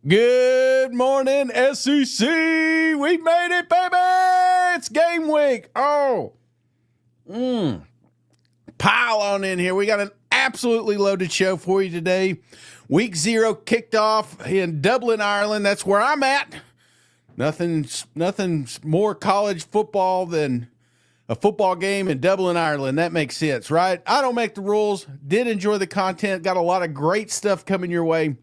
Good morning, SEC. We made it, baby. It's game week. Pile on in here. We got an absolutely loaded show for you today. Week 0 kicked off in Dublin, Ireland. That's where I'm at. Nothing's more college football than a football game in Dublin, Ireland. That makes sense, right? I don't make the rules. Did enjoy the content. Got a lot of great stuff coming your way.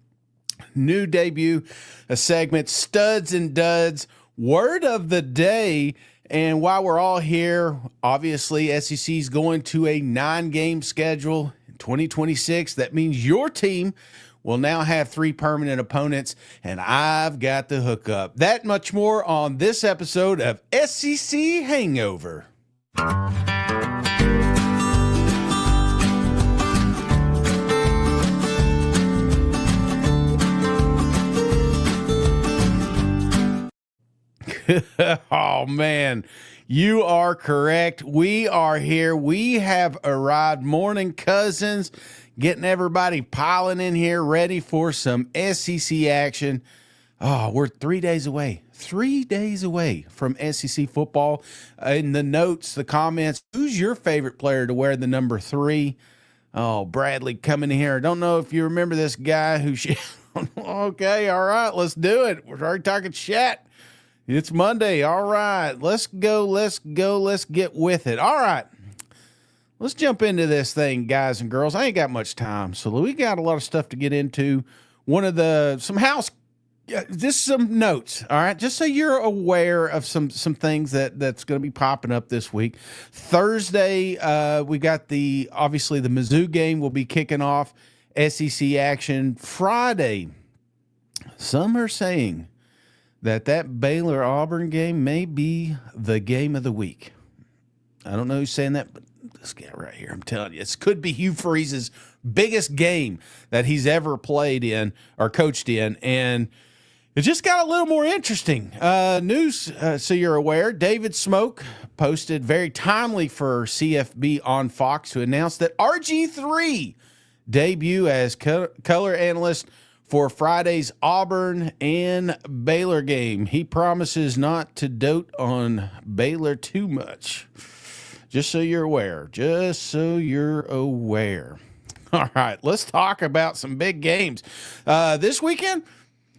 New debut, a segment, Studs and Duds, word of the day. And while we're all here, obviously SEC's going to a 9-game schedule in 2026. That means your team will now have 3 permanent opponents, and I've got the hookup. That much more on this episode of SEC Hangover. Oh, man, you are correct. We are here. We have arrived. Morning, cousins. Getting everybody piling in here, ready for some SEC action. Oh, we're 3 days away. 3 days away from SEC football. In the notes, the comments, who's your favorite player to wear the number 3? Oh, Bradley coming in here. I don't know if you remember this guy who... Okay, all right, let's do it. We're already talking chat. It's Monday. All right, let's go. Let's get with it. All right, let's jump into this thing, guys and girls. I ain't got much time, so we got a lot of stuff to get into. Just some notes, all right, just so you're aware of some things that's going to be popping up this week. Thursday, we got obviously the Mizzou game will be kicking off SEC action. Friday, some are saying that Baylor-Auburn game may be the game of the week. I don't know who's saying that, but this guy right here, I'm telling you, it could be Hugh Freeze's biggest game that he's ever played in or coached in, and it just got a little more interesting. News, so you're aware, David Smoke posted very timely for CFB on Fox to announce that RG3 debut as color analyst for Friday's Auburn and Baylor game. He promises not to dote on Baylor too much. Just so you're aware. All right, let's talk about some big games. This weekend,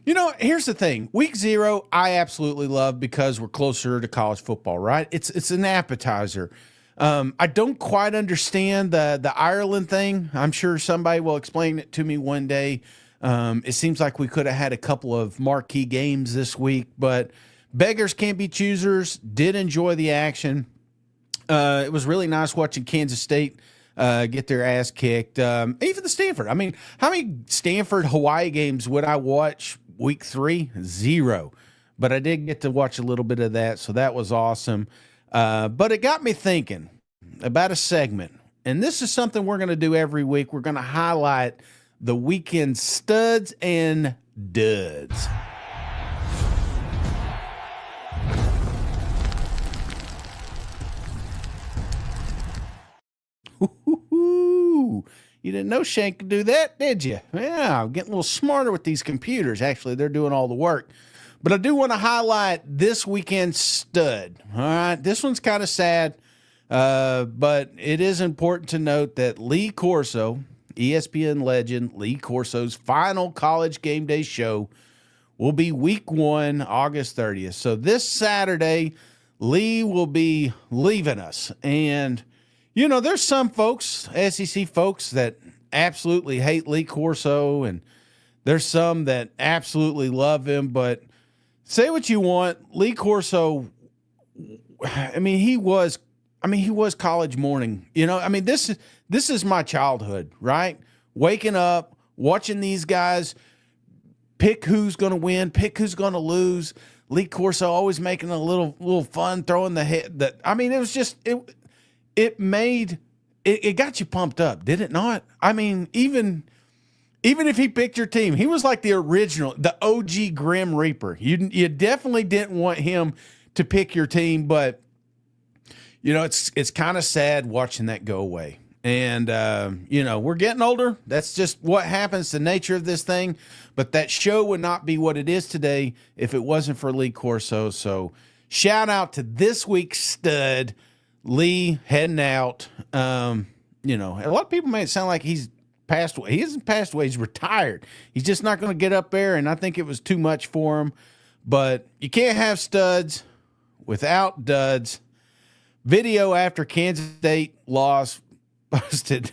here's the thing. Week 0, I absolutely love because we're closer to college football, right? It's an appetizer. I don't quite understand the Ireland thing. I'm sure somebody will explain it to me one day. It seems like we could have had a couple of marquee games this week, but beggars can't be choosers. Did enjoy the action. It was really nice watching Kansas State get their ass kicked. Even the Stanford. I mean, how many Stanford-Hawaii games would I watch week 3? 0. But I did get to watch a little bit of that, so that was awesome. But it got me thinking about a segment, and this is something we're going to do every week. We're going to highlight the weekend studs and duds. Ooh, you didn't know Shane could do that, did you? Yeah, I'm getting a little smarter with these computers. Actually, they're doing all the work. But I do want to highlight this weekend stud. All right, this one's kind of sad, but it is important to note that Lee Corso, ESPN legend Lee Corso's final College Game Day show will be week 1, August 30th. So this Saturday, Lee will be leaving us. And, there's some folks, SEC folks, that absolutely hate Lee Corso, and there's some that absolutely love him. But say what you want, Lee Corso, he was college morning. This is my childhood, right? Waking up, watching these guys pick who's going to win, pick who's going to lose. Lee Corso always making a little fun, throwing the head. It was just it got you pumped up, did it not? Even if he picked your team, he was like the original, the OG Grim Reaper. You definitely didn't want him to pick your team, but it's kind of sad watching that go away. And, we're getting older. That's just what happens, the nature of this thing. But that show would not be what it is today if it wasn't for Lee Corso. So shout out to this week's stud, Lee, heading out. A lot of people may sound like he's passed away. He hasn't passed away. He's retired. He's just not going to get up there, and I think it was too much for him. But you can't have studs without duds. Video after Kansas State loss posted,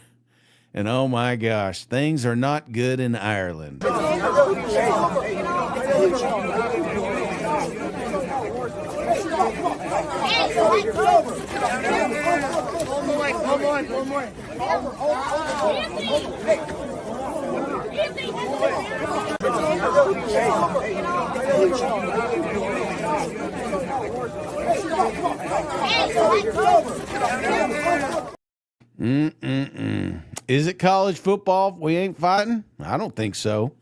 and oh my gosh, things are not good in Ireland. Is it college football we ain't fighting? I don't think so.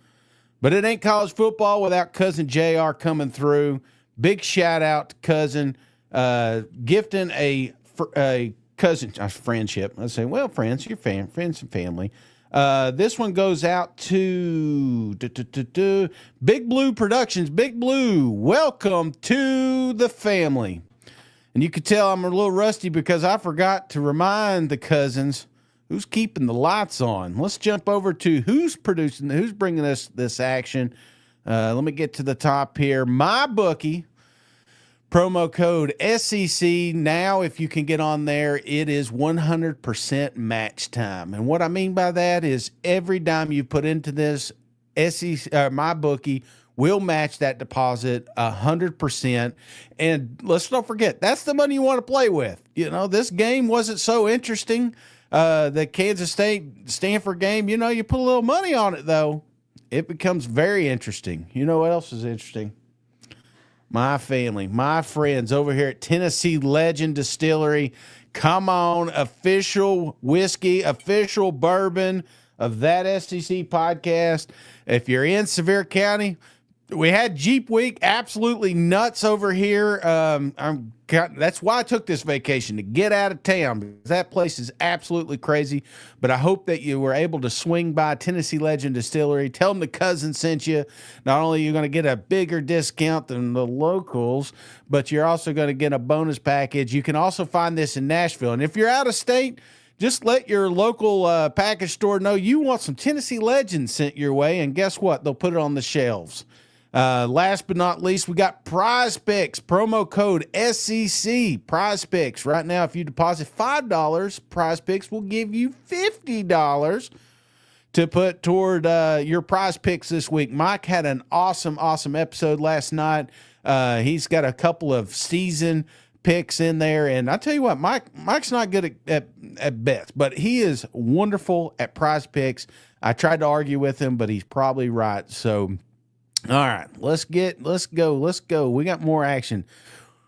But it ain't college football without Cousin JR coming through. Big shout out to Cousin, gifting a cousin friendship. I say, well, friends, your friends and family. This one goes out to Big Blue Productions. Big Blue, welcome to the family. And you could tell I'm a little rusty because I forgot to remind the cousins who's keeping the lights on. Let's jump over to who's bringing us this action. Let me get to the top here. MyBookie, promo code SEC. Now, if you can get on there, it is 100% match time. And what I mean by that is every dime you put into this, MyBookie will match that deposit 100%. And let's not forget, that's the money you want to play with. This game wasn't so interesting. The Kansas State-Stanford game, you put a little money on it, though, it becomes very interesting. You know what else is interesting? My family, my friends over here at Tennessee Legend Distillery. Come on, official whiskey, official bourbon of That SEC podcast. If you're in Sevier County, we had Jeep Week, absolutely nuts over here. That's why I took this vacation, to get out of town, because that place is absolutely crazy. But I hope that you were able to swing by Tennessee Legend Distillery. Tell them the cousin sent you. Not only are you going to get a bigger discount than the locals, but you're also going to get a bonus package. You can also find this in Nashville. And if you're out of state, just let your local package store know you want some Tennessee Legend sent your way. And guess what? They'll put it on the shelves. Last but not least, we got Prize Picks, promo code SEC. Prize Picks. Right now, if you deposit $5, Prize Picks will give you $50 to put toward your Prize Picks this week. Mike had an awesome episode last night. He's got a couple of season picks in there, and I tell you what, Mike's not good at bets, but he is wonderful at Prize Picks. I tried to argue with him, but he's probably right. So, all right, let's go. We got more action.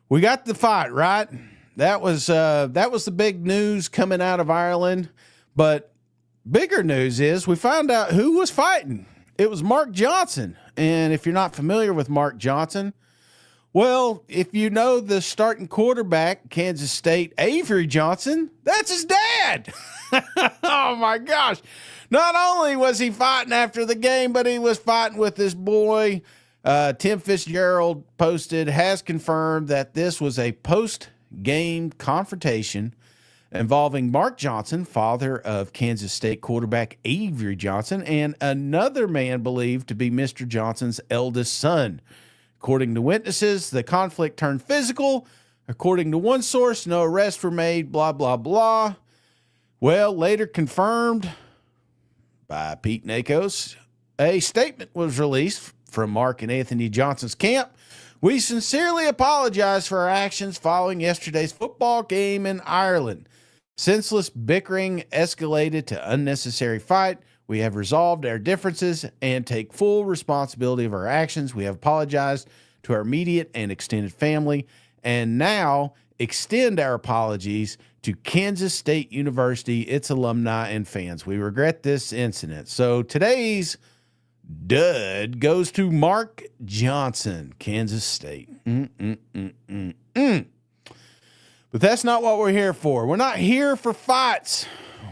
We got the fight, right? That was the big news coming out of Ireland. But bigger news is we found out who was fighting. It was Mark Johnson. And if you're not familiar with Mark Johnson, well, if you know the starting quarterback, Kansas State, Avery Johnson, that's his dad. Oh my gosh. Not only was he fighting after the game, but he was fighting with this boy. Tim Fitzgerald has confirmed that this was a post-game confrontation involving Mark Johnson, father of Kansas State quarterback Avery Johnson, and another man believed to be Mr. Johnson's eldest son. According to witnesses, the conflict turned physical. According to one source, no arrests were made, blah, blah, blah. Well, later confirmed by Pete Nakos, a statement was released from Mark and Anthony Johnson's camp. We sincerely apologize for our actions following yesterday's football game in Ireland. Senseless bickering escalated to unnecessary fight. We have resolved our differences and take full responsibility of our actions. We have apologized to our immediate and extended family, and now extend our apologies to Kansas State University, its alumni, and fans. We regret this incident. So today's dud goes to Mark Johnson, Kansas State. But that's not what we're here for. We're not here for fights.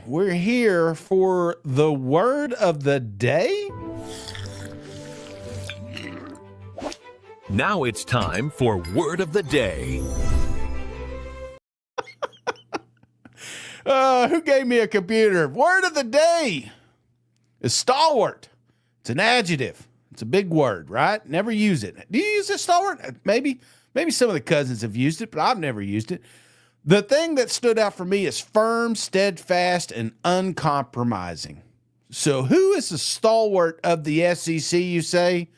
we're here for the word of the day. Now it's time for Word of the Day. Who gave me a computer? Word of the day is stalwart. It's an adjective. It's a big word, right? Never use it. Do you use it, stalwart? Maybe some of the cousins have used it, but I've never used it. The thing that stood out for me is firm, steadfast, and uncompromising. So who is the stalwart of the SEC, you say?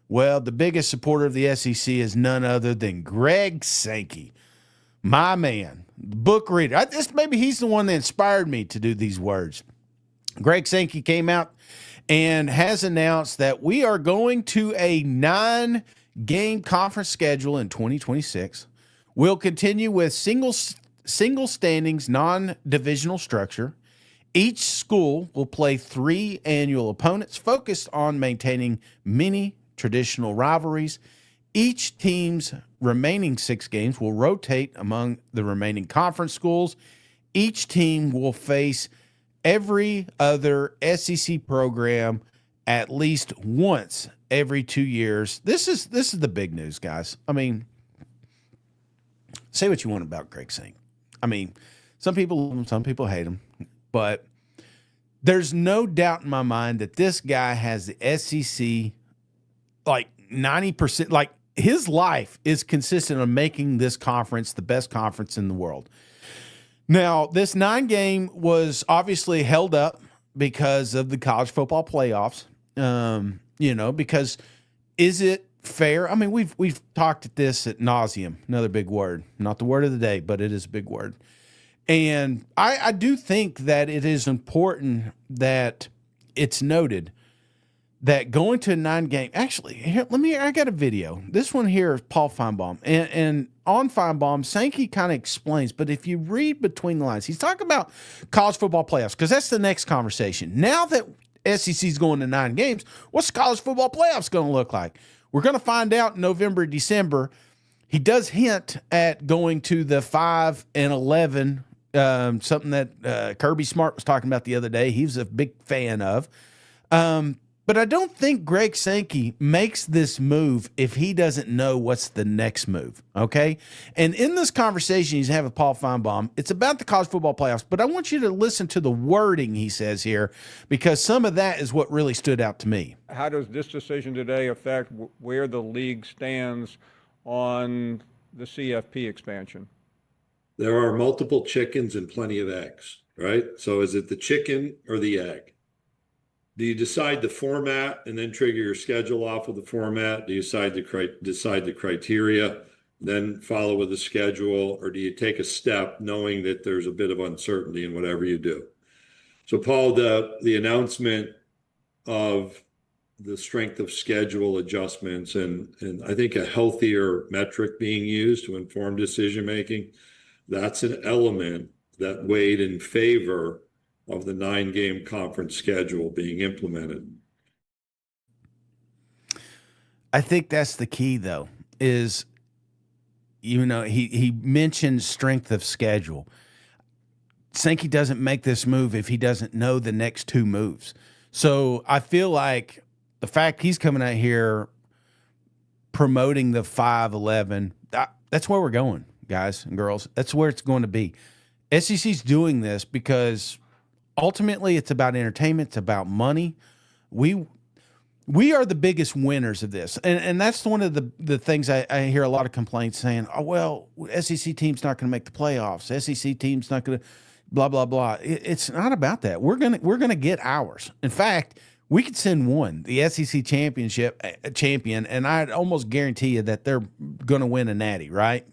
Well, the biggest supporter of the SEC is none other than Greg Sankey, my man, book reader. Maybe he's the one that inspired me to do these words. Greg Sankey came out and has announced that we are going to a 9-game conference schedule in 2026. We'll continue with single standings, non-divisional structure. Each school will play 3 annual opponents focused on maintaining many traditional rivalries. Each team's remaining 6 games will rotate among the remaining conference schools. Each team will face every other SEC program at least once every 2 years. This is the big news, guys. I mean, say what you want about Greg Sankey. I mean, some people love him, some people hate him, but there's no doubt in my mind that this guy has the SEC like 90%, like his life is consistent on making this conference the best conference in the world. Now, this 9-game was obviously held up because of the college football playoffs. Because is it fair? I mean, we've talked at this ad nauseum. Another big word, not the word of the day, but it is a big word. And I do think that it is important that it's noted that going to a 9-game, actually, here, I got a video. This one here is Paul Feinbaum. And on Feinbaum, Sankey kind of explains, but if you read between the lines, he's talking about college football playoffs, because that's the next conversation. Now that SEC's going to 9 games, what's college football playoffs going to look like? We're going to find out in November, December. He does hint at going to the 5 and 11, something that Kirby Smart was talking about the other day. He was a big fan of. But I don't think Greg Sankey makes this move if he doesn't know what's the next move, okay? And in this conversation he's having with Paul Feinbaum, it's about the college football playoffs, but I want you to listen to the wording he says here, because some of that is what really stood out to me. How does this decision today affect where the league stands on the CFP expansion? There are multiple chickens and plenty of eggs, right? So is it the chicken or the egg? Do you decide the format and then trigger your schedule off of the format? Do you decide the criteria, then follow with the schedule? Or do you take a step knowing that there's a bit of uncertainty in whatever you do? So Paul, the announcement of the strength of schedule adjustments and I think a healthier metric being used to inform decision-making, that's an element that weighed in favor of the 9-game conference schedule being implemented. I think that's the key, though, is, he mentioned strength of schedule. Sankey doesn't make this move if he doesn't know the next 2 moves. So I feel like the fact he's coming out here promoting the 5-11, that's where we're going, guys and girls. That's where it's going to be. SEC's doing this because ultimately it's about entertainment. It's about money. We are the biggest winners of this. And that's one of the things I hear a lot of complaints saying, oh, well, SEC team's not going to make the playoffs. SEC team's not going to blah, blah, blah. It's not about that. We're going to get ours. In fact, we could send one, the SEC champion, and I'd almost guarantee you that they're going to win a natty, right?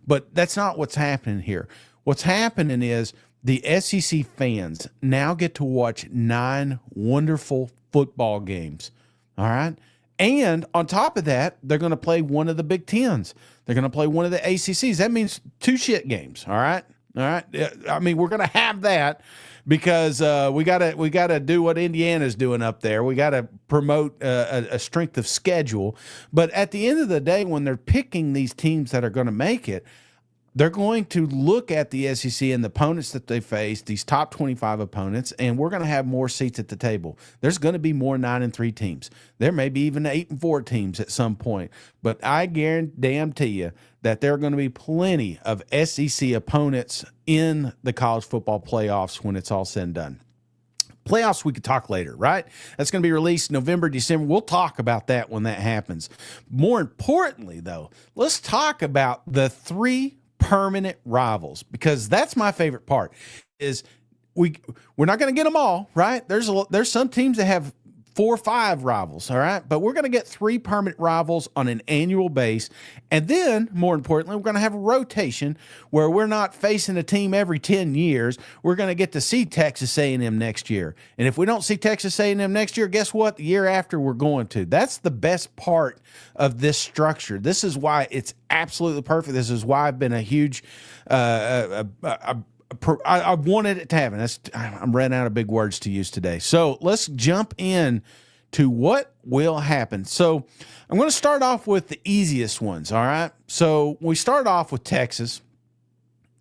But that's not what's happening here. What's happening is the SEC fans now get to watch 9 wonderful football games, all right? And on top of that, they're going to play one of the Big Tens. They're going to play one of the ACCs. That means 2 shit games, all right? All right? I mean, we're going to have that because we gotta do what Indiana's doing up there. We got to promote a strength of schedule. But at the end of the day, when they're picking these teams that are going to make it, they're going to look at the SEC and the opponents that they face, these top 25 opponents, and we're going to have more seats at the table. There's going to be more 9-3 teams. There may be even 8-4 teams at some point, but I guarantee you that there are going to be plenty of SEC opponents in the college football playoffs when it's all said and done. Playoffs, we could talk later, right? That's going to be released November, December. We'll talk about that when that happens. More importantly, though, let's talk about the 3 permanent rivals, because that's my favorite part. Is we're not going to get them all, right? There's some teams that have 4 or 5 rivals, all right? But we're going to get 3 permanent rivals on an annual base. And then, more importantly, we're going to have a rotation where we're not facing a team every 10 years. We're going to get to see Texas A&M next year. And if we don't see Texas A&M next year, guess what? The year after, we're going to. That's the best part of this structure. This is why it's absolutely perfect. This is why I've been a huge I wanted it to happen. I'm running out of big words to use today. So let's jump in to what will happen. So I'm going to start off with the easiest ones, all right? So we start off with Texas.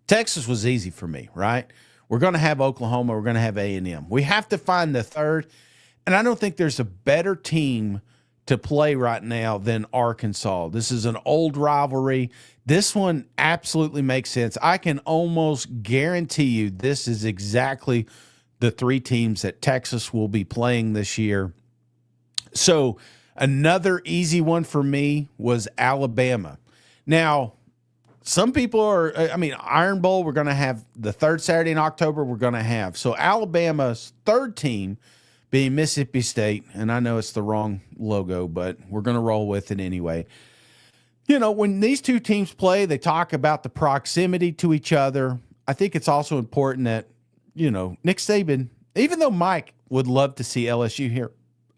Texas was easy for me, right? We're going to have Oklahoma. We're going to have A&M. We have to find the third, and I don't think there's a better team to play right now than Arkansas. This is an old rivalry. This one absolutely makes sense. I can almost guarantee you this is exactly the 3 teams that Texas will be playing this year. So another easy one for me was Alabama. Now, some people Iron Bowl, we're going to have the 3rd Saturday in October, we're going to have. So Alabama's 3rd team being Mississippi State, and I know it's the wrong logo, but we're going to roll with it anyway. You know, when these 2 teams play, they talk about the proximity to each other. I think it's also important that, you know, Nick Saban, even though Mike would love to see LSU here,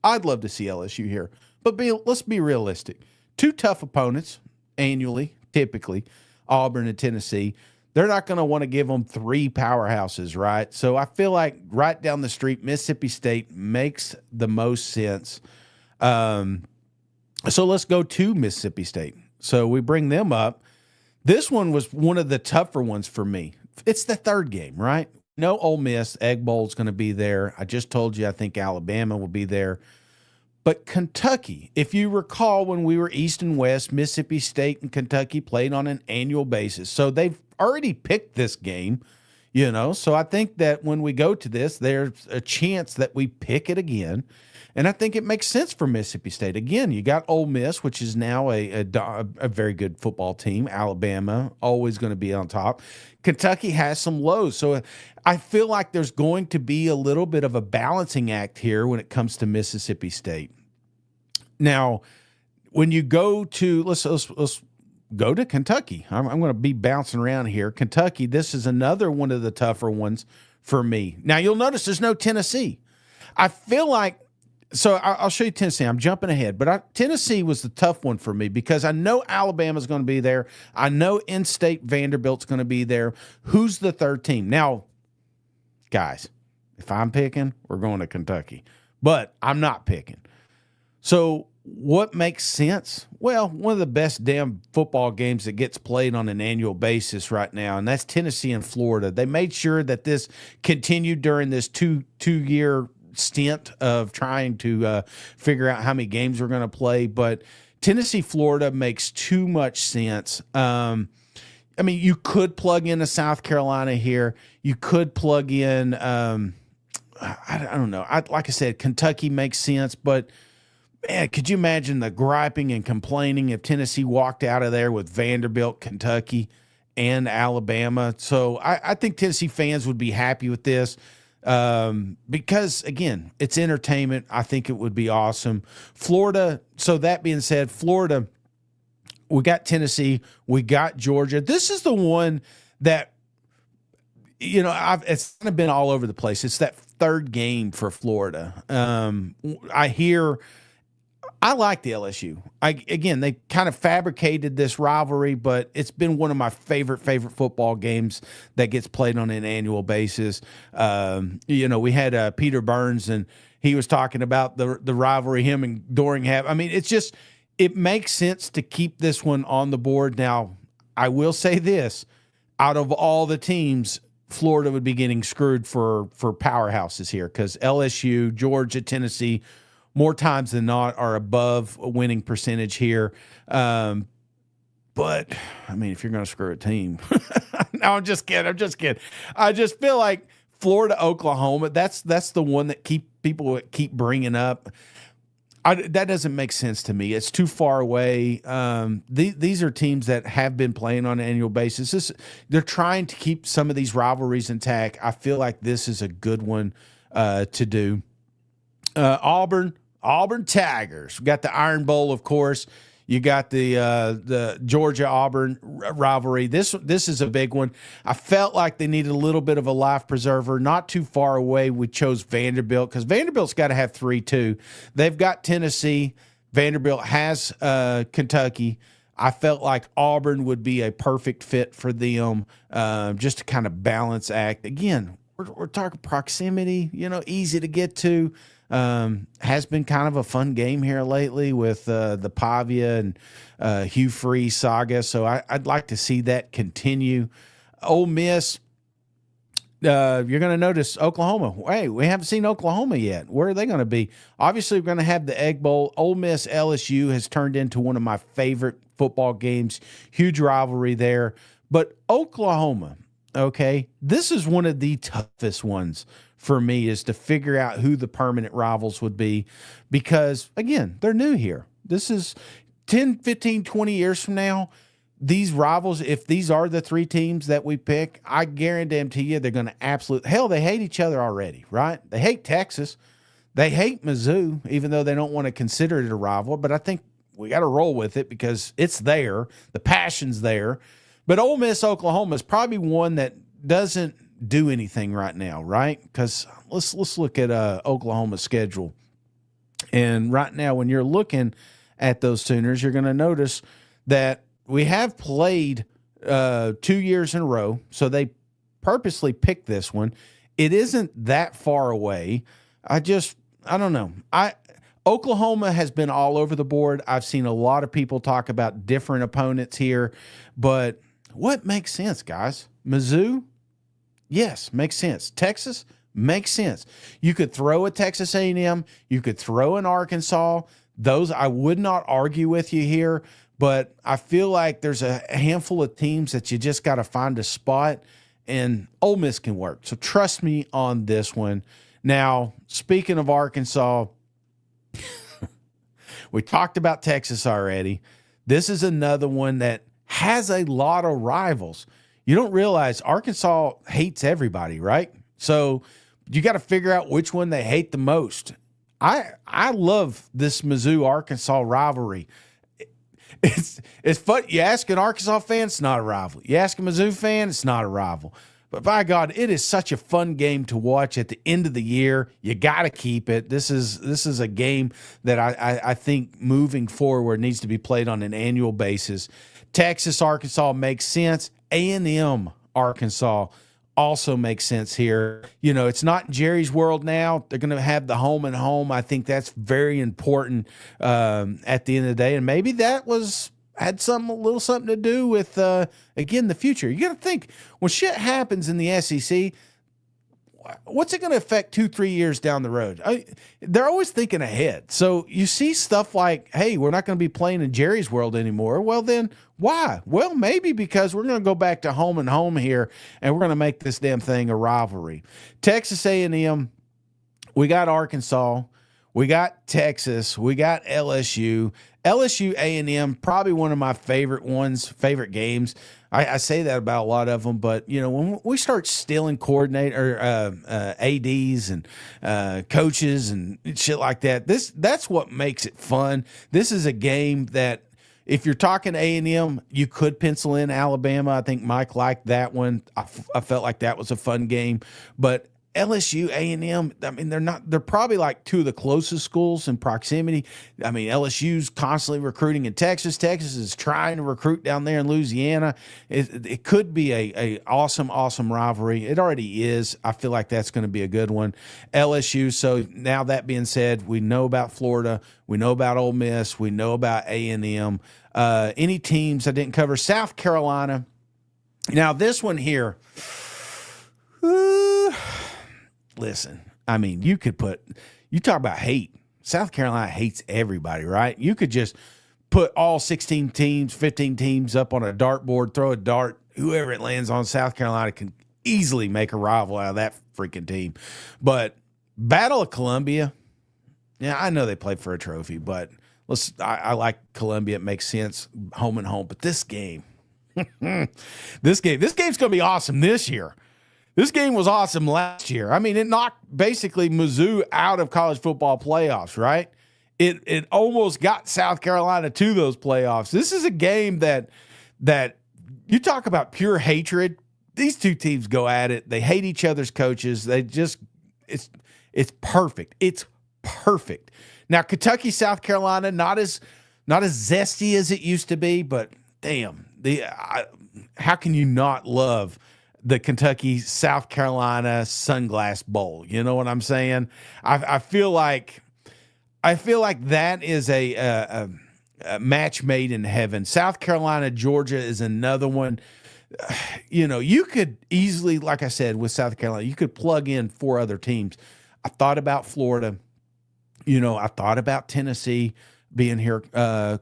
I'd love to see LSU here, but let's be realistic. 2 tough opponents annually, typically, Auburn and Tennessee. They're not going to want to give them 3 powerhouses, right? So I feel like right down the street, Mississippi State makes the most sense. So let's go to Mississippi State. So we bring them up. This one was one of the tougher ones for me. It's the 3rd game, right? No Ole Miss. Egg Bowl's going to be there. I just told you I think Alabama will be there. But Kentucky, if you recall when we were East and West, Mississippi State and Kentucky played on an annual basis. So they've already picked this game, you know. So I think that when we go to this, there's a chance that we pick it again. And I think it makes sense for Mississippi State. Again, you got Ole Miss, which is now a very good football team. Alabama, always going to be on top. Kentucky has some lows. So I feel like there's going to be a little bit of a balancing act here when it comes to Mississippi State. Now, when you go to, let's go to Kentucky. I'm going to be bouncing around here. Kentucky, this is another one of the tougher ones for me. Now, you'll notice there's no Tennessee. I feel like, so I'll show you Tennessee. I'm jumping ahead, but Tennessee was the tough one for me because I know Alabama's going to be there. I know in-state Vanderbilt's going to be there. Who's the 3rd team? Now, guys, if I'm picking, we're going to Kentucky, but I'm not picking. So what makes sense? Well, one of the best damn football games that gets played on an annual basis right now, and that's Tennessee and Florida. They made sure that this continued during this two-year stint of trying to figure out how many games we're going to play, but Tennessee, Florida makes too much sense. I mean, you could plug in a South Carolina here. You could plug in, I don't know. Like I said, Kentucky makes sense, but man, could you imagine the griping and complaining if Tennessee walked out of there with Vanderbilt, Kentucky, and Alabama? So I think Tennessee fans would be happy with this. Because again, it's entertainment. I think it would be awesome. Florida. So that being said, Florida, we got Tennessee, we got Georgia. This is the one that, you know, it's kind of been all over the place. It's that 3rd game for Florida. I like the LSU. Again, they kind of fabricated this rivalry, but it's been one of my favorite football games that gets played on an annual basis. You know, we had Peter Burns, and he was talking about the rivalry, him and Doring have. I mean, it makes sense to keep this one on the board. Now, I will say this. out of all the teams, Florida would be getting screwed for powerhouses here because LSU, Georgia, Tennessee, more times than not are above a winning percentage here. But I mean, if you're going to screw a team, no, I'm just kidding. I just feel like Florida, Oklahoma, that's the one that people keep bringing up. That doesn't make sense to me. It's too far away. These are teams that have been playing on an annual basis. They're trying to keep some of these rivalries intact. I feel like this is a good one to do. Auburn Tigers. We got the Iron Bowl, of course. You got the Georgia Auburn rivalry. This is a big one. I felt like they needed a little bit of a life preserver. Not too far away, we chose Vanderbilt because Vanderbilt's got to have 3 too. They've got Tennessee. Vanderbilt has Kentucky. I felt like Auburn would be a perfect fit for them, just to kind of balance act. Again, we're talking proximity. Easy to get to. Has been kind of a fun game here lately with the Pavia and Hugh Freeze saga. So I'd like to see that continue. Ole Miss, you're going to notice Oklahoma. Hey, we haven't seen Oklahoma yet. Where are they going to be? Obviously, we're going to have the Egg Bowl. Ole Miss LSU has turned into one of my favorite football games. Huge rivalry there. But Oklahoma, okay, this is one of the toughest ones for me, is to figure out who the permanent rivals would be because, again, they're new here. This is 10, 15, 20 years from now, these rivals, if these are the 3 teams that we pick, I guarantee you they're going to hell, they hate each other already, right? They hate Texas. They hate Mizzou, even though they don't want to consider it a rival, but I think we got to roll with it because it's there. The passion's there. But Ole Miss, Oklahoma is probably one that doesn't do anything right now, right? Because let's look at Oklahoma's schedule. And right now, when you're looking at those Sooners, you're going to notice that we have played 2 years in a row. So they purposely picked this one. It isn't that far away. I don't know. Oklahoma has been all over the board. I've seen a lot of people talk about different opponents here, but what makes sense, guys? Mizzou? Yes, makes sense. Texas makes sense. You could throw a Texas A&M. You could throw an Arkansas. Those I would not argue with you here, but I feel like there's a handful of teams that you just got to find a spot, and Ole Miss can work. So trust me on this one. Now, speaking of Arkansas, we talked about Texas already. This is another one that has a lot of rivals. You don't realize Arkansas hates everybody, right? So you got to figure out which one they hate the most. I love this Mizzou-Arkansas rivalry. It's fun. You ask an Arkansas fan, it's not a rival. You ask a Mizzou fan, it's not a rival. But by God, it is such a fun game to watch at the end of the year. You got to keep it. This is a game that I think moving forward needs to be played on an annual basis. Texas, Arkansas makes sense. A&M, Arkansas also makes sense here. It's not Jerry's World now. They're going to have the home and home. I think that's very important at the end of the day. And maybe that had a little something to do with, again, the future. You got to think, when shit happens in the SEC, what's it going to affect 2-3 years down the road? They're always thinking ahead. So you see stuff like, hey, we're not going to be playing in Jerry's World anymore. Well, then why? Well, maybe because we're going to go back to home and home here, and we're going to make this damn thing a rivalry. Texas A&M, we got Arkansas, we got Texas, we got LSU. LSU A&M, probably one of my favorite games. I say that about a lot of them, but when we start stealing ADs and coaches and shit like that, that's what makes it fun. This is a game that, if you're talking A&M, you could pencil in Alabama. I think Mike liked that one. I felt like that was a fun game, but LSU, A&M, I mean, they're probably like 2 of the closest schools in proximity. I mean, LSU's constantly recruiting in Texas. Texas is trying to recruit down there in Louisiana. It could be a awesome rivalry. It already is. I feel like that's going to be a good one. LSU. So now that being said, we know about Florida. We know about Ole Miss. We know about A&M. Any teams I didn't cover? South Carolina. Now, this one here, uh, listen, I mean, you talk about hate. South Carolina hates everybody, right? You could just put all 16 teams, 15 teams up on a dartboard, throw a dart, whoever it lands on, South Carolina can easily make a rival out of that freaking team. But Battle of Columbia, yeah, I know they played for a trophy, but I like Columbia. It makes sense, home and home. But this game, this game's going to be awesome this year. This game was awesome last year. I mean, it knocked basically Mizzou out of college football playoffs, right? It almost got South Carolina to those playoffs. This is a game that you talk about pure hatred. These two teams go at it. They hate each other's coaches. It's perfect. It's perfect. Now, Kentucky, South Carolina, not as zesty as it used to be, but damn, how can you not love the Kentucky, South Carolina Sunglass Bowl? You know what I'm saying? I feel like that is a match made in heaven. South Carolina, Georgia is another one. You know, you could easily, like I said, with South Carolina, you could plug in 4 other teams. I thought about Florida. You know, I thought about Tennessee being here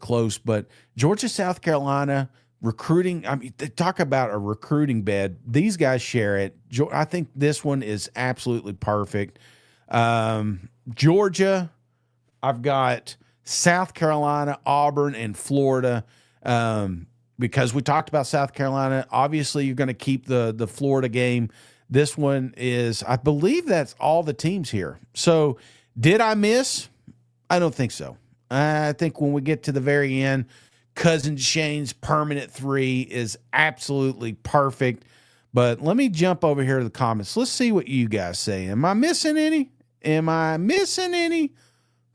close, but Georgia, South Carolina, recruiting. I mean, they talk about a recruiting bed. These guys share it. I think this one is absolutely perfect. Georgia, I've got South Carolina, Auburn, and Florida. Because we talked about South Carolina, obviously you're going to keep the Florida game. This one is, I believe that's all the teams here. So did I miss? I don't think so. I think when we get to the very end, Cousin Shane's permanent 3 is absolutely perfect. But let me jump over here to the comments. Let's see what you guys say. Am I missing any?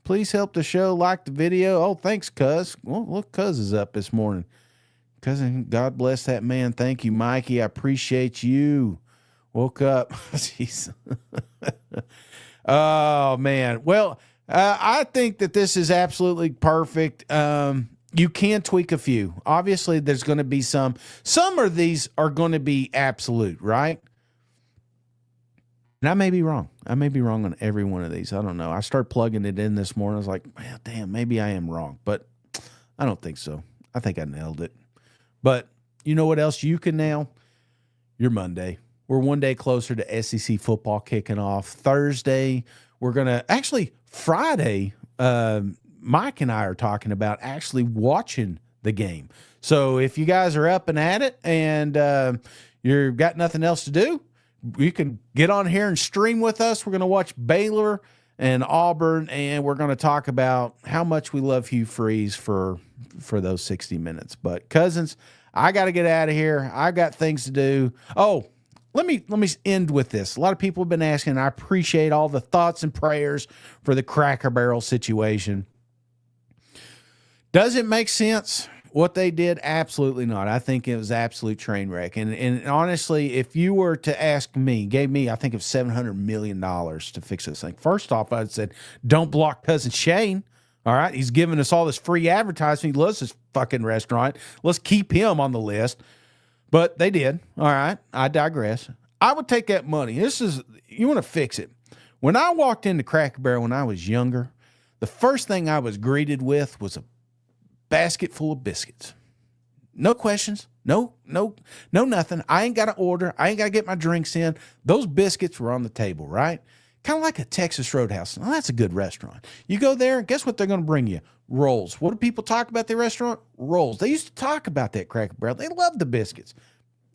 Please help the show, like the video. Oh, thanks, Cuz. Well, look, Cuz is up this morning. Cousin, God bless that man. Thank you, Mikey. I appreciate you. Woke up. Jeez. Oh, man. Well, I think that this is absolutely perfect. You can tweak a few. Obviously, there's going to be some. Some of these are going to be absolute, right? And I may be wrong. I may be wrong on every one of these. I don't know. I started plugging it in this morning. I was like, well, damn, maybe I am wrong. But I don't think so. I think I nailed it. But you know what else you can nail? Your Monday. We're one day closer to SEC football kicking off. Thursday, we're going to – actually, Friday, Mike and I are talking about actually watching the game. So if you guys are up and at it and you've got nothing else to do, you can get on here and stream with us. We're going to watch Baylor and Auburn, and we're going to talk about how much we love Hugh Freeze for those 60 minutes. But Cousins, I got to get out of here. I got things to do. Oh, let me end with this. A lot of people have been asking, and I appreciate all the thoughts and prayers for the Cracker Barrel situation. Does it make sense what they did? Absolutely not. I think it was absolute train wreck. And honestly, if you were to ask me, gave me, I think, of $700 million to fix this thing. First off, I'd said, don't block Cousin Shane. All right, he's giving us all this free advertising. He loves this fucking restaurant. Let's keep him on the list. But they did. All right, I digress. I would take that money. You want to fix it. When I walked into Cracker Barrel when I was younger, the first thing I was greeted with was a basket full of biscuits. No questions. No, nothing. I ain't got to order. I ain't got to get my drinks in. Those biscuits were on the table, right? Kind of like a Texas Roadhouse. Now, that's a good restaurant. You go there, and guess what they're going to bring you? Rolls. What do people talk about their restaurant? Rolls. They used to talk about that Cracker Barrel. They love the biscuits.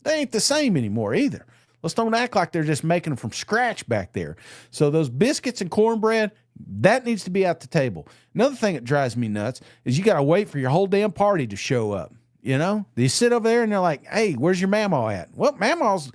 They ain't the same anymore either. Let's don't act like they're just making them from scratch back there. So those biscuits and cornbread, that needs to be at the table. Another thing that drives me nuts is you got to wait for your whole damn party to show up. You know? You sit over there, and they're like, hey, where's your mamaw at? Well, mamaw's...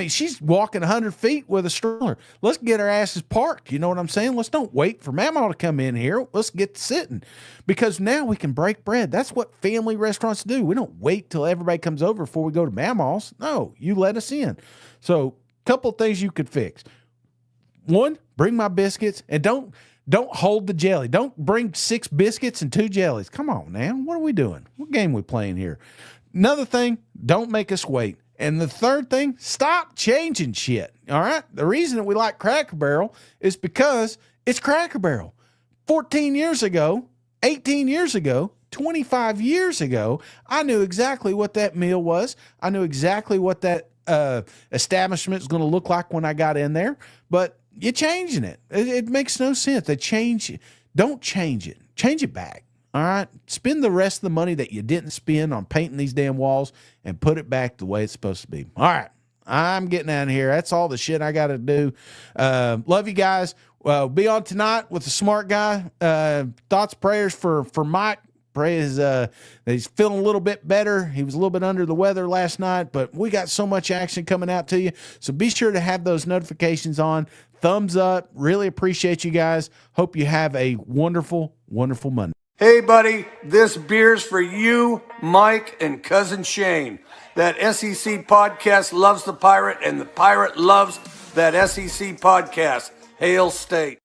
she's walking 100 feet with a stroller. Let's get her asses parked. You know what I'm saying? Let's don't wait for Mama to come in here. Let's get sitting, because now we can break bread. That's what family restaurants do. We don't wait till everybody comes over before we go to Mama's. No, you let us in. So, couple things you could fix. One, bring my biscuits, and don't hold the jelly. Don't bring 6 biscuits and 2 jellies. Come on, now. What are we doing? What game we playing here? Another thing, don't make us wait. And the third thing, stop changing shit. All right. The reason that we like Cracker Barrel is because it's Cracker Barrel. 14 years ago, 18 years ago, 25 years ago, I knew exactly what that meal was. I knew exactly what that establishment is going to look like when I got in there. But you're changing it. It makes no sense. Don't change it. Change it back. All right. Spend the rest of the money that you didn't spend on painting these damn walls and put it back the way it's supposed to be. All right. I'm getting out of here. That's all the shit I got to do. Love you guys. Be on tonight with the smart guy. Thoughts, prayers for Mike. Pray that he's feeling a little bit better. He was a little bit under the weather last night, but we got so much action coming out to you. So be sure to have those notifications on. Thumbs up. Really appreciate you guys. Hope you have a wonderful, wonderful Monday. Hey, buddy, this beer's for you, Mike, and Cousin Shane. That SEC podcast loves the Pirate, and the Pirate loves that SEC podcast. Hail State.